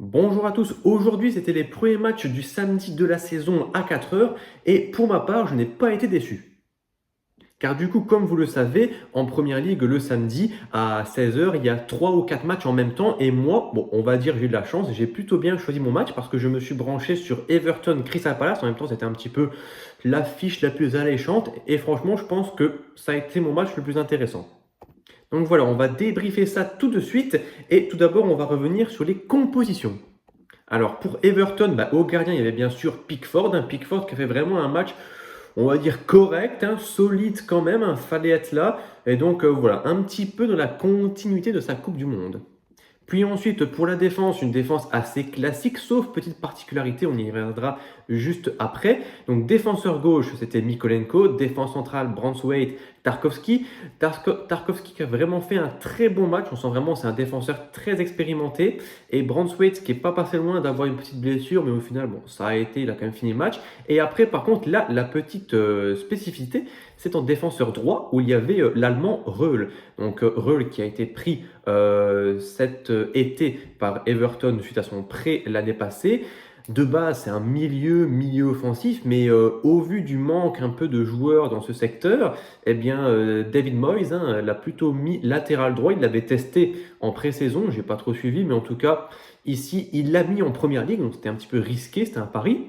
Bonjour à tous, aujourd'hui c'était les premiers matchs du samedi de la saison à 4 heures et pour ma part je n'ai pas été déçu. Car du coup comme vous le savez, en première ligue le samedi à 16 heures il y a 3 ou 4 matchs en même temps et moi, bon on va dire j'ai eu de la chance, j'ai plutôt bien choisi mon match parce que je me suis branché sur Everton Crystal Palace, en même temps c'était un petit peu l'affiche la plus alléchante et franchement je pense que ça a été mon match le plus intéressant. Donc voilà, on va débriefer ça tout de suite et tout d'abord on va revenir sur les compositions. Alors pour Everton, au gardien, il y avait bien sûr Pickford. Pickford qui a fait vraiment un match, on va dire correct, solide quand même, fallait être là. Et donc voilà, un petit peu dans la continuité de sa Coupe du Monde. Puis ensuite, pour la défense, une défense assez classique, sauf petite particularité, on y reviendra juste après. Donc défenseur gauche, c'était Mikolenko, défense centrale, Braithwaite, Tarkowski. Tarkowski qui a vraiment fait un très bon match, on sent vraiment c'est un défenseur très expérimenté. Et Braithwaite qui n'est pas passé loin d'avoir une petite blessure, mais au final, bon, ça a été, il a quand même fini le match. Et après, par contre, là, la petite spécificité, c'est en défenseur droit où il y avait l'allemand Reul. Donc Reul qui a été pris cet été par Everton suite à son prêt l'année passée. De base, c'est un milieu offensif, mais au vu du manque un peu de joueurs dans ce secteur, eh bien, David Moyes l'a plutôt mis latéral droit. Il l'avait testé en pré-saison, j'ai pas trop suivi, mais en tout cas, ici, il l'a mis en première ligue, donc c'était un petit peu risqué, c'était un pari.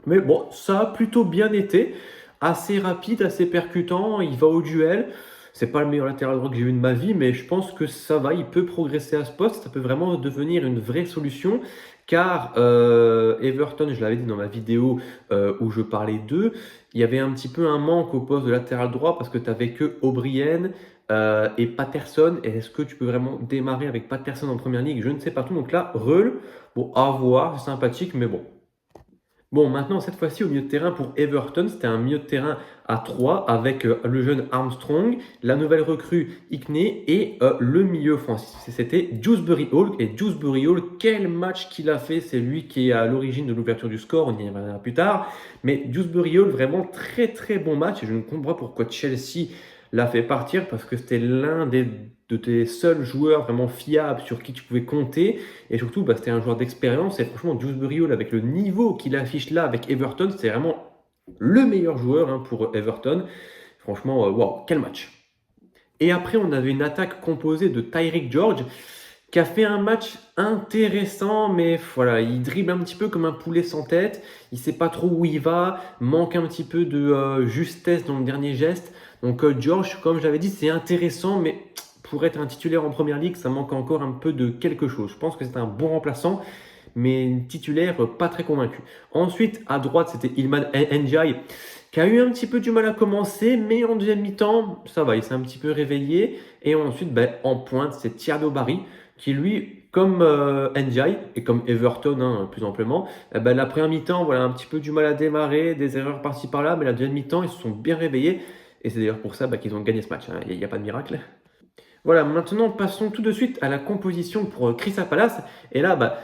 Mais bon, ça a plutôt bien été, assez rapide, assez percutant, il va au duel. C'est pas le meilleur latéral droit que j'ai vu de ma vie, mais je pense que ça va, il peut progresser à ce poste, ça peut vraiment devenir une vraie solution, car Everton, je l'avais dit dans ma vidéo où je parlais d'eux, il y avait un petit peu un manque au poste de latéral droit parce que tu n'avais que O'Brien et Patterson. Et est-ce que tu peux vraiment démarrer avec Patterson en première ligue? Je ne sais pas tout. Donc là, Reul, bon, à voir, c'est sympathique, mais bon. Bon, maintenant, cette fois-ci, au milieu de terrain pour Everton, c'était un milieu de terrain à 3 avec le jeune Armstrong, la nouvelle recrue Hickney et le milieu offensif. C'était Dewsbury Hall. Et Dewsbury Hall, quel match qu'il a fait! C'est lui qui est à l'origine de l'ouverture du score, on y reviendra plus tard. Mais Dewsbury Hall, vraiment très très bon match. Et je ne comprends pas pourquoi Chelsea l'a fait partir parce que c'était de tes seuls joueurs vraiment fiables sur qui tu pouvais compter. Et surtout, c'était un joueur d'expérience. Et franchement, Dewsbury Hall, avec le niveau qu'il affiche là avec Everton, c'est vraiment le meilleur joueur pour Everton. Franchement, waouh, quel match! Et après, on avait une attaque composée de Tyreek George qui a fait un match intéressant, mais voilà, il dribble un petit peu comme un poulet sans tête. Il sait pas trop où il va, manque un petit peu de justesse dans le dernier geste. Donc George, comme je l'avais dit, c'est intéressant, mais pour être un titulaire en première ligue, ça manque encore un peu de quelque chose. Je pense que c'est un bon remplaçant, mais titulaire pas très convaincu. Ensuite, à droite, c'était Ilman Ndiaye qui a eu un petit peu du mal à commencer, mais en deuxième mi-temps, ça va, il s'est un petit peu réveillé. Et ensuite, en pointe, c'est Thierry Barry qui lui, comme Ndiaye et comme Everton plus amplement, la première mi-temps, voilà, un petit peu du mal à démarrer, des erreurs par-ci par-là, mais la deuxième mi-temps, ils se sont bien réveillés. Et c'est d'ailleurs pour ça qu'ils ont gagné ce match. Il n'y a pas de miracle. Voilà, maintenant passons tout de suite à la composition pour Crystal Palace. Et là,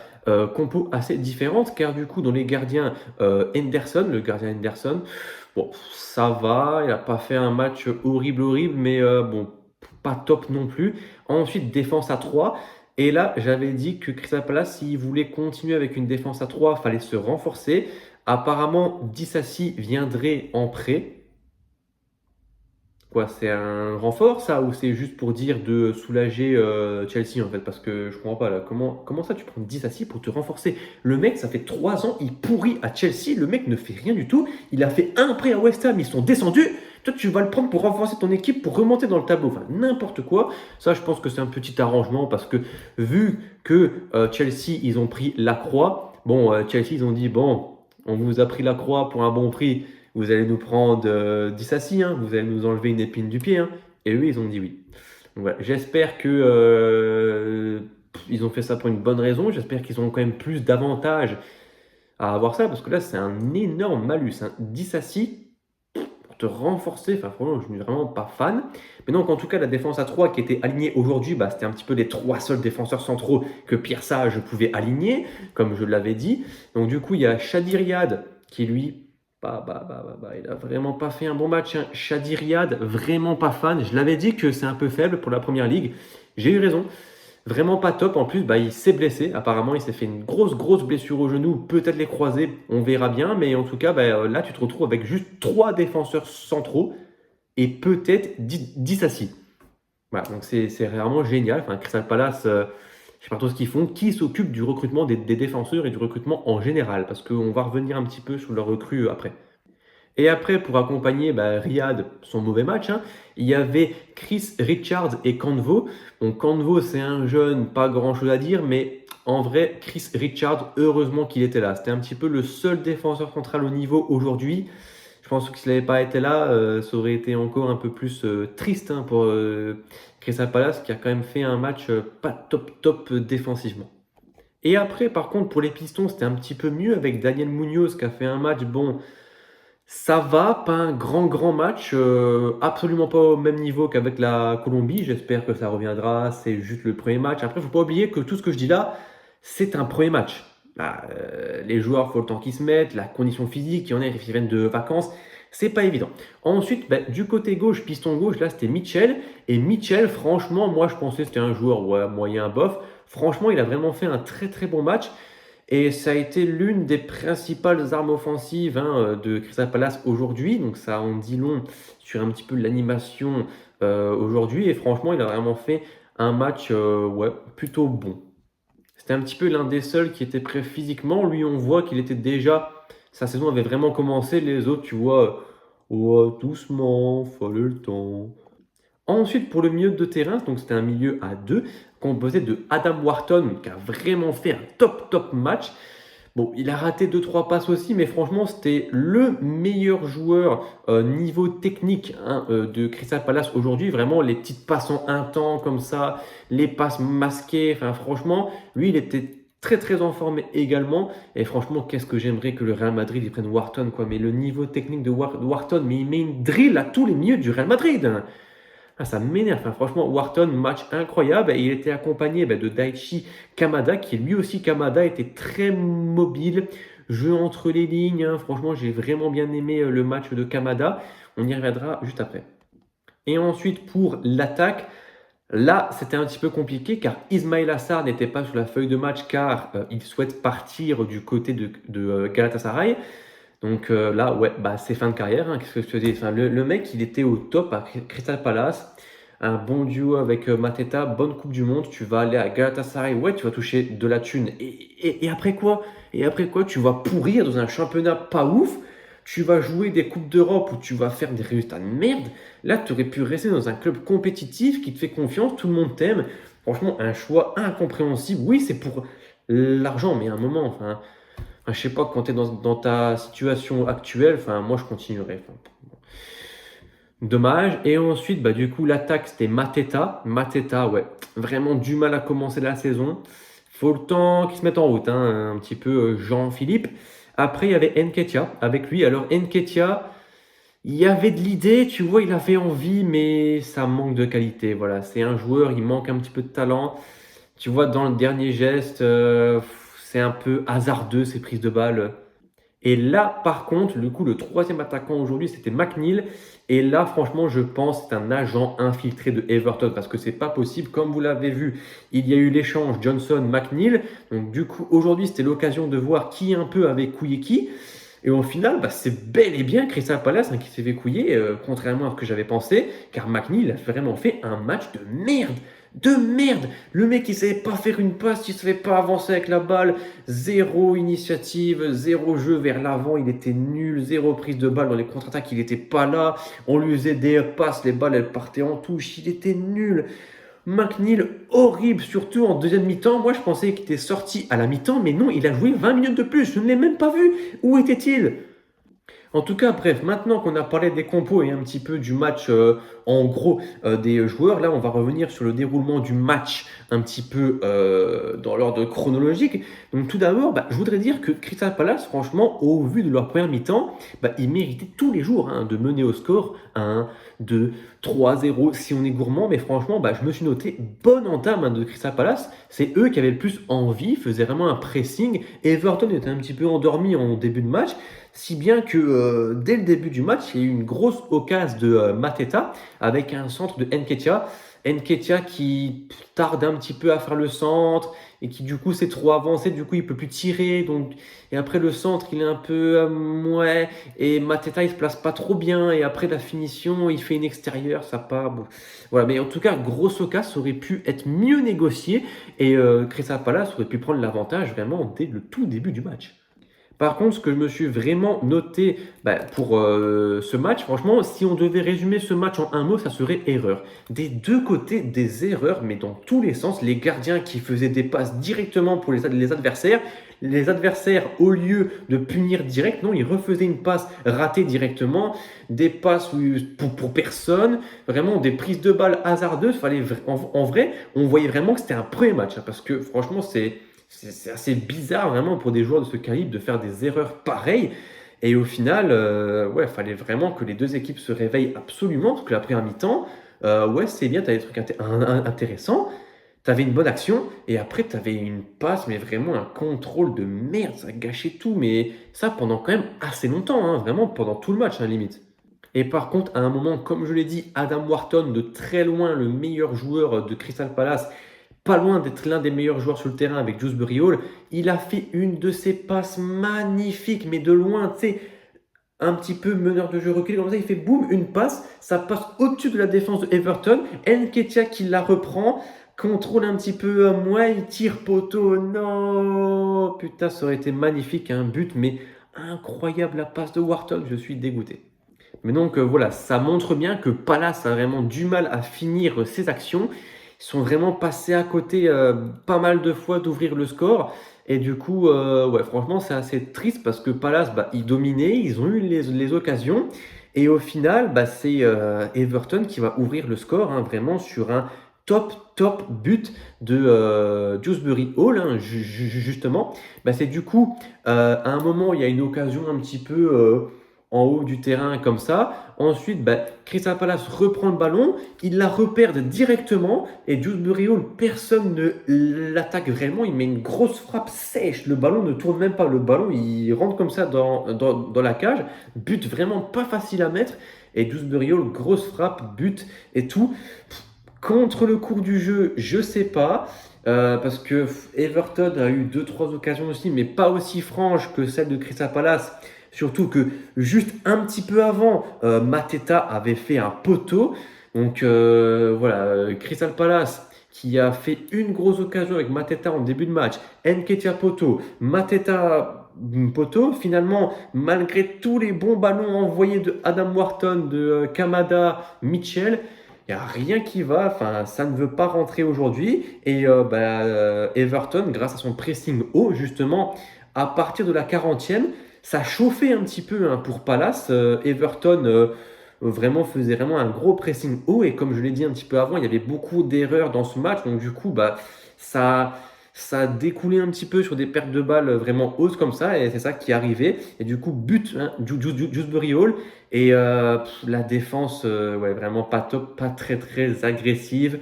compo assez différente, car du coup, dans les gardiens, Henderson, le gardien Henderson, bon, ça va, il n'a pas fait un match horrible, mais bon, pas top non plus. Ensuite, défense à 3. Et là, j'avais dit que Crystal Palace, s'il voulait continuer avec une défense à 3, fallait se renforcer. Apparemment, Disasi viendrait en prêt. Quoi, c'est un renfort ça ou c'est juste pour dire de soulager Chelsea en fait? Parce que je comprends pas là. Comment ça tu prends 10 à 6 pour te renforcer? Le mec, ça fait 3 ans, il pourrit à Chelsea. Le mec ne fait rien du tout. Il a fait un prêt à West Ham, ils sont descendus. Toi, tu vas le prendre pour renforcer ton équipe, pour remonter dans le tableau. Enfin, n'importe quoi. Ça, je pense que c'est un petit arrangement parce que vu que Chelsea, ils ont pris la croix. Bon, Chelsea, ils ont dit bon, on vous a pris la croix pour un bon prix. Vous allez nous prendre 10 assis, vous allez nous enlever une épine du pied. Et eux, ils ont dit oui. Donc voilà, j'espère que ils ont fait ça pour une bonne raison. J'espère qu'ils ont quand même plus d'avantages à avoir ça, parce que là, c'est un énorme malus. 10 assis pour te renforcer. Enfin, franchement, je ne suis vraiment pas fan. Mais donc, en tout cas, la défense à 3 qui était alignée aujourd'hui, c'était un petit peu les 3 seuls défenseurs centraux que Pierre Sage pouvait aligner, comme je l'avais dit. Donc, du coup, il y a Shadi Riyad qui, lui, il a vraiment pas fait un bon match. Shadi Riyad, vraiment pas fan. Je l'avais dit que c'est un peu faible pour la première ligue. J'ai eu raison. Vraiment pas top. En plus, il s'est blessé. Apparemment, il s'est fait une grosse blessure au genou. Peut-être les croisés, on verra bien. Mais en tout cas, là, tu te retrouves avec juste 3 défenseurs centraux et peut-être 10 assis. Voilà, donc c'est vraiment génial. Enfin, Crystal Palace, je sais pas trop ce qu'ils font. Qui s'occupe du recrutement des défenseurs et du recrutement en général? Parce qu'on va revenir un petit peu sur leur recrue après. Et après, pour accompagner Riyad, son mauvais match, hein, il y avait Chris Richards et Canvo. Donc Canvo, c'est un jeune, pas grand-chose à dire, mais en vrai, Chris Richards, heureusement qu'il était là. C'était un petit peu le seul défenseur central au niveau aujourd'hui. Je pense que s'il n'avait pas été là, ça aurait été encore un peu plus triste hein, pour Crystal Palace, qui a quand même fait un match pas top défensivement. Et après, par contre, pour les Pistons, c'était un petit peu mieux avec Daniel Munoz qui a fait un match, bon, ça va, pas un grand match, absolument pas au même niveau qu'avec la Colombie. J'espère que ça reviendra, c'est juste le premier match. Après, il ne faut pas oublier que tout ce que je dis là, c'est un premier match. Les joueurs, il faut le temps qu'ils se mettent, la condition physique, il y en a qui viennent de vacances, c'est pas évident. Ensuite, du côté gauche, piston gauche, là c'était Mitchell. Et Mitchell, franchement, moi je pensais que c'était un joueur moyen bof. Franchement, il a vraiment fait un très bon match. Et ça a été l'une des principales armes offensives hein, de Crystal Palace aujourd'hui. Donc ça en dit long sur un petit peu l'animation aujourd'hui. Et franchement, il a vraiment fait un match plutôt bon. C'était un petit peu l'un des seuls qui était prêt physiquement. Lui, on voit qu'il était déjà... Sa saison avait vraiment commencé. Les autres, tu vois, doucement, fallait le temps. Ensuite, pour le milieu de terrain, donc c'était un milieu à 2, composé de Adam Wharton, qui a vraiment fait un top match. Bon, il a raté 2-3 passes aussi, mais franchement, c'était le meilleur joueur niveau technique hein, de Crystal Palace aujourd'hui. Vraiment, les petites passes en un temps comme ça, les passes masquées. Enfin, franchement, lui, il était très en forme également. Et franchement, qu'est-ce que j'aimerais que le Real Madrid il prenne Wharton, quoi. Mais le niveau technique de Wharton, mais il met une drill à tous les milieux du Real Madrid. Hein. Ah, ça m'énerve, hein. Franchement, Wharton, match incroyable. Et il était accompagné de Daichi Kamada, qui lui aussi, Kamada, était très mobile. Jeu entre les lignes. Hein. Franchement, j'ai vraiment bien aimé le match de Kamada. On y reviendra juste après. Et ensuite, pour l'attaque, là, c'était un petit peu compliqué car Ismail Assar n'était pas sur la feuille de match car il souhaite partir du côté de Galatasaray. Donc là, c'est fin de carrière. Hein, qu'est-ce que je te dis enfin, le mec, il était au top à Crystal Palace. Un bon duo avec Mateta, bonne Coupe du Monde. Tu vas aller à Galatasaray, ouais, tu vas toucher de la thune. Et après quoi? Et après quoi? Tu vas pourrir dans un championnat pas ouf. Tu vas jouer des Coupes d'Europe où tu vas faire des résultats de merde. Là, tu aurais pu rester dans un club compétitif qui te fait confiance, tout le monde t'aime. Franchement, un choix incompréhensible. Oui, c'est pour l'argent, mais à un moment, enfin, je sais pas, quand tu es dans ta situation actuelle, enfin, moi je continuerai. Enfin, dommage. Et ensuite, du coup, l'attaque c'était Mateta. Mateta, ouais, vraiment du mal à commencer la saison. Faut le temps qu'il se mette en route, hein, un petit peu Jean-Philippe. Après, il y avait Nketiah avec lui. Alors, Nketiah, il y avait de l'idée, tu vois, il avait envie, mais ça manque de qualité. Voilà, c'est un joueur, il manque un petit peu de talent. Tu vois, dans le dernier geste, c'est un peu hasardeux ces prises de balles. Et là, par contre, du coup, le troisième attaquant aujourd'hui, c'était McNeil. Et là, franchement, je pense que c'est un agent infiltré de Everton parce que c'est pas possible. Comme vous l'avez vu, il y a eu l'échange Johnson-McNeil. Donc, du coup, aujourd'hui, c'était l'occasion de voir qui un peu avait couillé qui. Et au final, c'est bel et bien Crystal Palace qui s'est fait couiller, contrairement à ce que j'avais pensé, car McNeil a vraiment fait un match de merde. De merde. Le mec, il savait pas faire une passe, il savait pas avancer avec la balle. Zéro initiative, zéro jeu vers l'avant, il était nul. Zéro prise de balle dans les contre-attaques, il était pas là. On lui faisait des passes, les balles, elles partaient en touche. Il était nul. McNeil, horrible, surtout en deuxième mi-temps. Moi, je pensais qu'il était sorti à la mi-temps, mais non, il a joué 20 minutes de plus. Je ne l'ai même pas vu. Où était-il? En tout cas, bref, maintenant qu'on a parlé des compos et un petit peu du match en gros des joueurs, là on va revenir sur le déroulement du match un petit peu dans l'ordre chronologique. Donc tout d'abord, je voudrais dire que Crystal Palace, franchement, au vu de leur première mi-temps, ils méritaient tous les jours hein, de mener au score 1, 2, 3-0 si on est gourmand. Mais franchement, je me suis noté bonne entame hein, de Crystal Palace. C'est eux qui avaient le plus envie, faisaient vraiment un pressing. Everton était un petit peu endormi en début de match. Si bien que dès le début du match, il y a eu une grosse occasion de Mateta avec un centre de Nketiah. Nketiah qui tarde un petit peu à faire le centre et qui du coup c'est trop avancé, du coup il peut plus tirer. Donc et après le centre il est un peu ouais, et Mateta il se place pas trop bien et après la finition il fait une extérieure, ça part. Bon. Voilà, mais en tout cas Grosso Ocas aurait pu être mieux négocié et Crystal Palace aurait pu prendre l'avantage vraiment dès le tout début du match. Par contre, ce que je me suis vraiment noté pour ce match, franchement, si on devait résumer ce match en un mot, ça serait erreur. Des deux côtés, des erreurs, mais dans tous les sens. Les gardiens qui faisaient des passes directement pour les adversaires. Les adversaires, au lieu de punir direct, non, ils refaisaient une passe ratée directement. Des passes pour personne. Vraiment, des prises de balles hasardeuses. En vrai, on voyait vraiment que c'était un premier match. Hein, parce que franchement, c'est assez bizarre vraiment pour des joueurs de ce calibre de faire des erreurs pareilles. Et au final, ouais, fallait vraiment que les deux équipes se réveillent absolument. Parce que la première mi-temps, ouais, c'est bien, tu as des trucs intéressants. Tu avais une bonne action. Et après, tu avais une passe, mais vraiment un contrôle de merde. Ça gâchait tout. Mais ça pendant quand même assez longtemps. Hein, vraiment pendant tout le match, hein, limite. Et par contre, à un moment, comme je l'ai dit, Adam Wharton, de très loin le meilleur joueur de Crystal Palace, pas loin d'être l'un des meilleurs joueurs sur le terrain avec Dewsbury Hall, il a fait une de ses passes magnifiques, mais de loin, tu sais, un petit peu meneur de jeu reculé, comme ça, il fait boum, une passe, ça passe au-dessus de la défense de Everton, Nketiah qui la reprend, contrôle un petit peu, moi, il tire poteau, non, putain, ça aurait été magnifique, un but, mais incroyable la passe de Wharton, je suis dégoûté. Mais donc voilà, ça montre bien que Palace a vraiment du mal à finir ses actions. Ils sont vraiment passés à côté pas mal de fois d'ouvrir le score. Et du coup, ouais, franchement, c'est assez triste parce que Palace, ils dominaient, ils ont eu les occasions. Et au final, c'est Everton qui va ouvrir le score, hein, vraiment sur un top but de Dewsbury Hall, hein, justement. C'est du coup, à un moment, il y a une occasion un petit peu en haut du terrain comme ça. Ensuite, Crystal Palace reprend le ballon, il la repère directement et Dewsbury Hall, personne ne l'attaque vraiment. Il met une grosse frappe sèche, le ballon ne tourne même pas, le ballon il rentre comme ça dans la cage. But vraiment pas facile à mettre et Dewsbury Hall, grosse frappe, but et tout. Contre le cours du jeu, je sais pas. Parce que Everton a eu 2-3 occasions aussi, mais pas aussi franches que celle de Crystal Palace. Surtout que juste un petit peu avant, Mateta avait fait un poteau. Donc voilà, Crystal Palace qui a fait une grosse occasion avec Mateta en début de match. Nketiah poteau, Mateta poteau. Finalement, malgré tous les bons ballons envoyés de Adam Wharton, de Kamada, Mitchell, il n'y a rien qui va, enfin, ça ne veut pas rentrer aujourd'hui. Et Everton, grâce à son pressing haut, justement, à partir de la 40e, ça chauffait un petit peu hein, pour Palace. Everton vraiment faisait vraiment un gros pressing haut. Et comme je l'ai dit un petit peu avant, il y avait beaucoup d'erreurs dans ce match. Donc du coup, ça, ça a découlé un petit peu sur des pertes de balles vraiment hautes comme ça. Et c'est ça qui est arrivé. Et du coup, but, hein, Dewsbury Hall. Et la défense, ouais, vraiment pas top, pas très très agressive.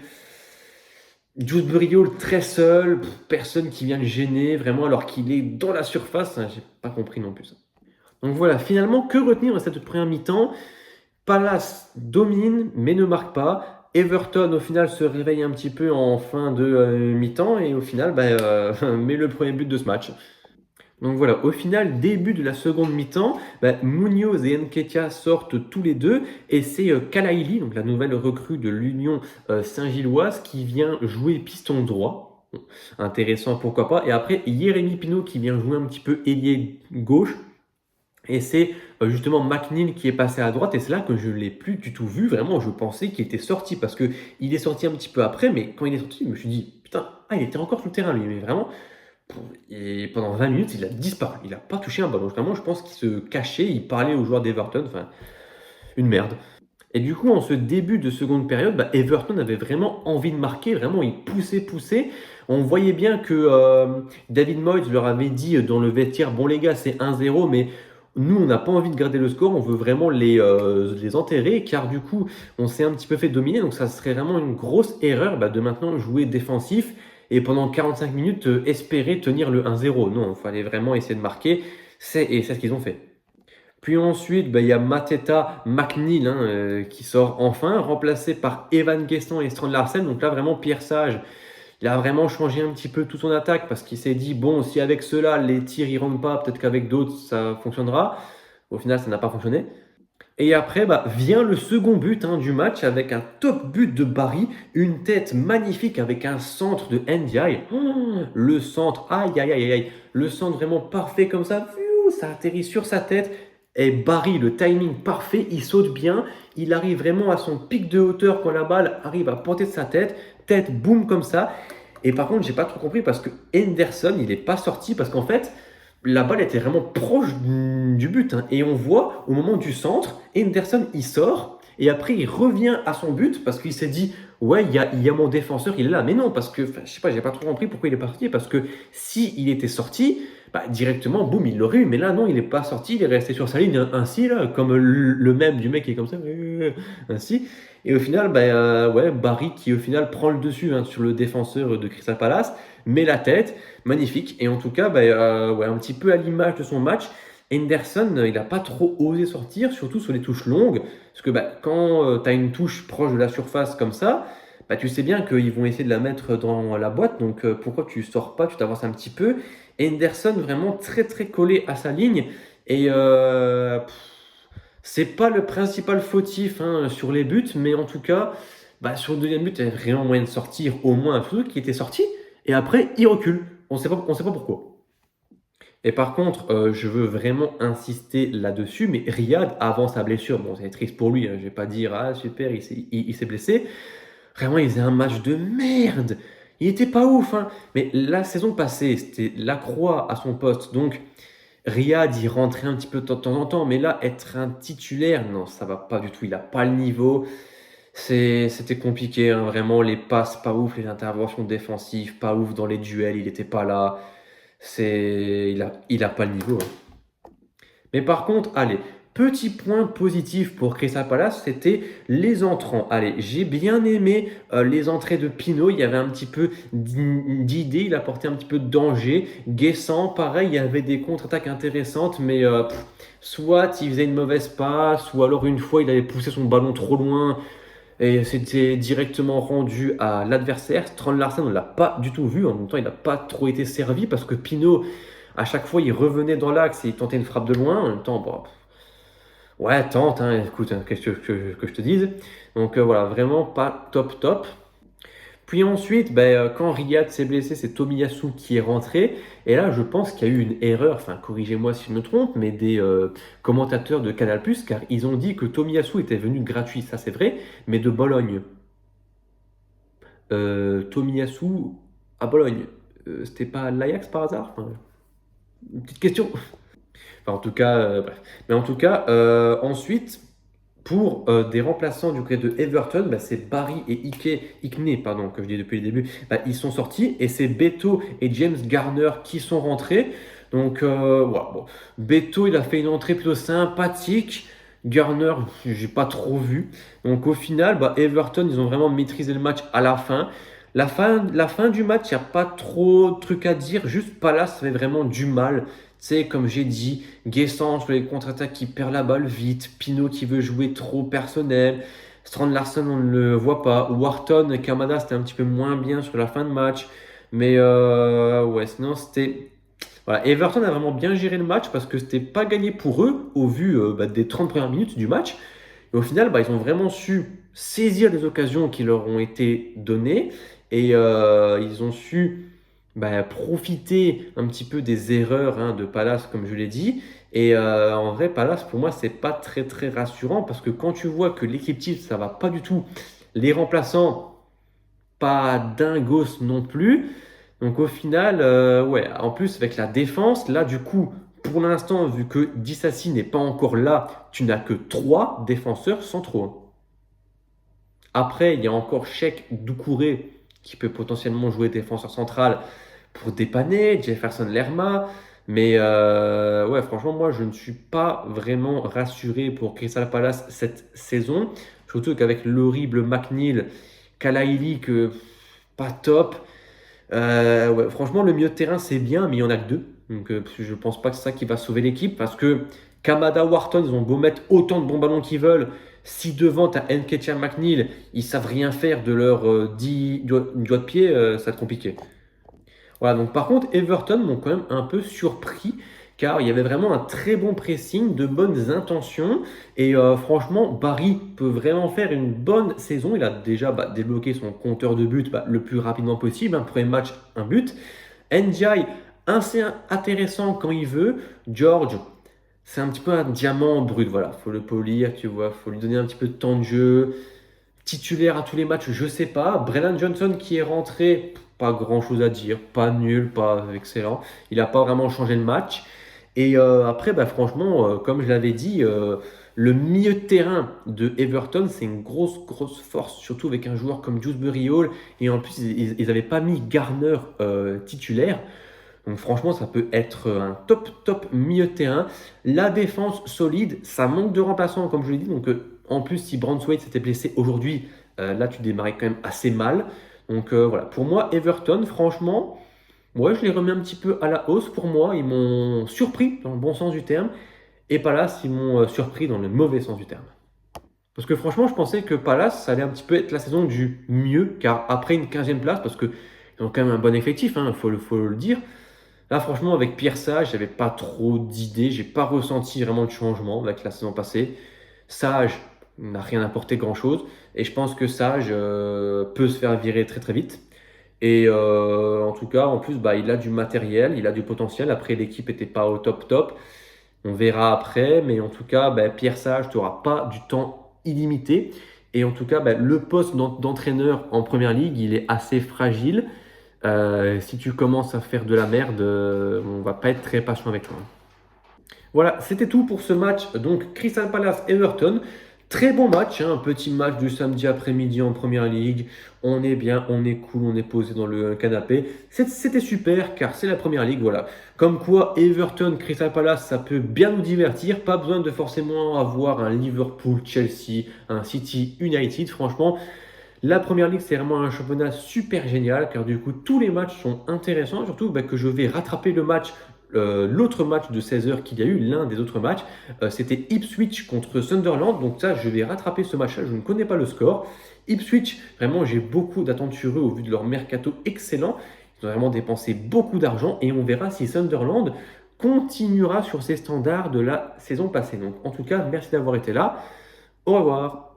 Dewsbury Hall très seul, personne qui vient le gêner vraiment alors qu'il est dans la surface. Hein, j'ai pas compris non plus ça. Donc voilà, finalement, que retenir de cette première mi-temps? Palace domine mais ne marque pas. Everton au final se réveille un petit peu en fin de mi-temps et au final met le premier but de ce match. Donc voilà, au final, début de la seconde mi-temps, Munoz et Nketiah sortent tous les deux et c'est Kalaili, donc la nouvelle recrue de l'Union Saint-Gilloise, qui vient jouer piston droit. Bon, intéressant, pourquoi pas. Et après, Jérémy Pinault qui vient jouer un petit peu ailier gauche. Et c'est justement McNeil qui est passé à droite et c'est là que je ne l'ai plus du tout vu. Vraiment, je pensais qu'il était sorti parce qu'il est sorti un petit peu après, mais quand il est sorti, je me suis dit, putain, il était encore sur le terrain lui, mais vraiment. Et pendant 20 minutes, il a disparu. Il n'a pas touché un ballon. Vraiment, je pense qu'il se cachait, il parlait aux joueurs d'Everton. Enfin, une merde. Et du coup, en ce début de seconde période, Everton avait vraiment envie de marquer. Vraiment, il poussait. On voyait bien que David Moyes leur avait dit dans le vestiaire, bon les gars, c'est 1-0, mais nous, on n'a pas envie de garder le score. On veut vraiment les enterrer, car du coup, on s'est un petit peu fait dominer. Donc, ça serait vraiment une grosse erreur de maintenant jouer défensif et pendant 45 minutes espérer tenir le 1-0. Non, il fallait vraiment essayer de marquer. C'est ce qu'ils ont fait. Puis ensuite, il y a Mateta McNeil qui sort enfin, remplacé par Evan Guessant et Strand Larsen. Donc là, vraiment, Pierre Sage, il a vraiment changé un petit peu toute son attaque parce qu'il s'est dit, bon, si avec ceux-là, les tirs ne rentrent pas, peut-être qu'avec d'autres, ça fonctionnera. Au final, ça n'a pas fonctionné. Et après, vient le second but du match avec un top but de Barry, une tête magnifique avec un centre de NDI. Le centre, aïe aïe aïe aïe, le centre vraiment parfait comme ça, ça atterrit sur sa tête. Et Barry, le timing parfait, il saute bien, il arrive vraiment à son pic de hauteur quand la balle arrive à portée de sa tête boum comme ça. Et par contre, j'ai pas trop compris parce que Henderson, il n'est pas sorti parce qu'en fait, la balle était vraiment proche du but. Et on voit au moment du centre, Henderson il sort et après il revient à son but parce qu'il s'est dit ouais, il y a mon défenseur, il est là. Mais non, parce que je sais pas, j'ai pas trop compris pourquoi il est parti. Parce que si il était sorti, directement, boum, il l'aurait eu. Mais là, non, il n'est pas sorti, il est resté sur sa ligne ainsi, là, comme le même du mec qui est comme ça, ainsi. Et au final, ouais, Barry qui au final prend le dessus sur le défenseur de Crystal Palace, met la tête, magnifique. Et en tout cas, ouais, un petit peu à l'image de son match, Henderson, il n'a pas trop osé sortir, surtout sur les touches longues. Parce que quand tu as une touche proche de la surface comme ça, tu sais bien qu'ils vont essayer de la mettre dans la boîte. Donc pourquoi tu sors pas, tu t'avances un petit peu. Henderson vraiment très très collé à sa ligne. Et c'est pas le principal fautif sur les buts, mais en tout cas, sur le deuxième but, il y avait vraiment moyen de sortir au moins un truc qui était sorti. Et après, il recule. On sait pas pourquoi. Et par contre, je veux vraiment insister là-dessus, mais Riyad, avant sa blessure, bon, c'est triste pour lui, je vais pas dire ah super, il s'est blessé. Vraiment, il faisait un match de merde. Il était pas ouf, mais la saison passée, c'était Lacroix à son poste, donc Riyad, il rentrait un petit peu de temps en temps, mais là, être un titulaire, non, ça va pas du tout. Il a pas le niveau. C'était compliqué, vraiment. Les passes, pas ouf. Les interventions défensives, pas ouf. Dans les duels, il était pas là. Il a pas le niveau. Mais par contre, allez, petit point positif pour Crystal Palace, c'était les entrants. Allez, j'ai bien aimé les entrées de Pinot. Il y avait un petit peu d'idées, il apportait un petit peu de danger. Guessant, pareil, il y avait des contre-attaques intéressantes, mais soit il faisait une mauvaise passe, ou alors une fois il avait poussé son ballon trop loin et c'était directement rendu à l'adversaire. Strand Larsen, on ne l'a pas du tout vu. En même temps, il n'a pas trop été servi parce que Pinot, à chaque fois, il revenait dans l'axe et il tentait une frappe de loin. En même temps, bon, ouais, tente, écoute, qu'est-ce que je te dise. Donc voilà, vraiment pas top top. Puis ensuite, quand Riyad s'est blessé, c'est Tomiyasu qui est rentré. Et là, je pense qu'il y a eu une erreur, enfin corrigez-moi si je me trompe, mais des commentateurs de Canal+, car ils ont dit que Tomiyasu était venu gratuit, ça c'est vrai, mais de Bologne. Tomiyasu à Bologne, c'était pas l'Ajax par hasard? Enfin, une petite question. Enfin, en tout cas, bref. Mais en tout cas, ensuite, pour des remplaçants du côté de Everton, c'est Barry et Ikne, pardon, que je dis depuis le début, ils sont sortis et c'est Beto et James Garner qui sont rentrés. Donc, voilà, bon. Beto, il a fait une entrée plutôt sympathique. Garner, j'ai pas trop vu. Donc, au final, Everton, ils ont vraiment maîtrisé le match à la fin. La fin du match, il n'y a pas trop de trucs à dire. Juste Palace avait vraiment du mal. Tu sais, comme j'ai dit, Guessant sur les contre-attaques qui perd la balle vite, Pinot qui veut jouer trop personnel, Strand Larsen on ne le voit pas, Wharton et Kamada c'était un petit peu moins bien sur la fin de match, mais ouais sinon c'était... Voilà, Everton a vraiment bien géré le match parce que c'était pas gagné pour eux au vu des 30 premières minutes du match. Et au final, ils ont vraiment su saisir les occasions qui leur ont été données et ils ont su profiter un petit peu des erreurs de Palace, comme je l'ai dit. Et en vrai, Palace, pour moi, c'est pas très très rassurant parce que quand tu vois que l'équipe type, ça va pas du tout, les remplaçants, pas dingos non plus. Donc au final, ouais, en plus avec la défense, là du coup, pour l'instant, vu que Disasi n'est pas encore là, tu n'as que 3 défenseurs centraux. Après, il y a encore Cheikh Doucouré qui peut potentiellement jouer défenseur central pour dépanner, Jefferson Lerma. Mais ouais, franchement, moi, je ne suis pas vraiment rassuré pour Crystal Palace cette saison. Surtout qu'avec l'horrible McNeil, Kalaili, que pas top. Ouais, franchement, le milieu de terrain, c'est bien, mais il n'y en a que deux. Donc, je ne pense pas que c'est ça qui va sauver l'équipe parce que Kamada, Wharton, ils ont beau mettre autant de bons ballons qu'ils veulent. Si devant, tu as Nketiah, McNeil, ils savent rien faire de leurs 10 doigts de pied, ça va être compliqué. Voilà, donc par contre, Everton m'ont quand même un peu surpris car il y avait vraiment un très bon pressing, de bonnes intentions. Et franchement, Barry peut vraiment faire une bonne saison. Il a déjà débloqué son compteur de buts le plus rapidement possible. Un premier match, un but. Ndiaye, assez intéressant quand il veut. George, c'est un petit peu un diamant brut. Voilà, faut le polir, tu vois. Faut lui donner un petit peu de temps de jeu. Titulaire à tous les matchs, je sais pas. Brennan Johnson qui est rentré, pas grand chose à dire. Pas nul, pas excellent. Il n'a pas vraiment changé le match. Et après, franchement, comme je l'avais dit, le milieu de terrain de Everton, c'est une grosse force, surtout avec un joueur comme Dewsbury Hall. Et en plus, ils n'avaient pas mis Garner titulaire. Donc franchement, ça peut être un top milieu de terrain. La défense solide, ça manque de remplaçants, comme je l'ai dit. Donc en plus, si Braithwaite s'était blessé aujourd'hui, là, tu démarrais quand même assez mal. Donc voilà, pour moi, Everton, franchement, ouais, je les remets un petit peu à la hausse. Pour moi, ils m'ont surpris dans le bon sens du terme. Et Palace, ils m'ont surpris dans le mauvais sens du terme. Parce que franchement, je pensais que Palace, ça allait un petit peu être la saison du mieux. Car après une 15e place, parce qu'ils ont quand même un bon effectif, faut le dire. Là, franchement, avec Pierre Sage, j'avais pas trop d'idées. J'ai pas ressenti vraiment de changement avec la saison passée. Sage n'a rien apporté grand-chose. Et je pense que Sage peut se faire virer très vite. Et en tout cas, en plus, il a du matériel, il a du potentiel. Après, l'équipe n'était pas au top. On verra après. Mais en tout cas, Pierre Sage, tu n'auras pas du temps illimité. Et en tout cas, le poste d'entraîneur en première ligue, il est assez fragile. Si tu commences à faire de la merde, on va pas être très patient avec toi. Voilà, c'était tout pour ce match. Donc, Crystal Palace Everton. Très bon match, un petit match du samedi après-midi en première ligue. On est bien, on est cool, on est posé dans le canapé. C'était super car c'est la première ligue, voilà. Comme quoi, Everton, Crystal Palace, ça peut bien nous divertir. Pas besoin de forcément avoir un Liverpool, Chelsea, un City, United. Franchement, la première ligue, c'est vraiment un championnat super génial car du coup, tous les matchs sont intéressants. Surtout que je vais rattraper l'autre match de 16h qu'il y a eu, l'un des autres matchs. C'était Ipswich contre Sunderland. Donc ça, je vais rattraper ce match-là. Je ne connais pas le score. Ipswich, vraiment, j'ai beaucoup d'attentes sur eux au vu de leur mercato excellent. Ils ont vraiment dépensé beaucoup d'argent et on verra si Sunderland continuera sur ses standards de la saison passée. Donc en tout cas, merci d'avoir été là. Au revoir.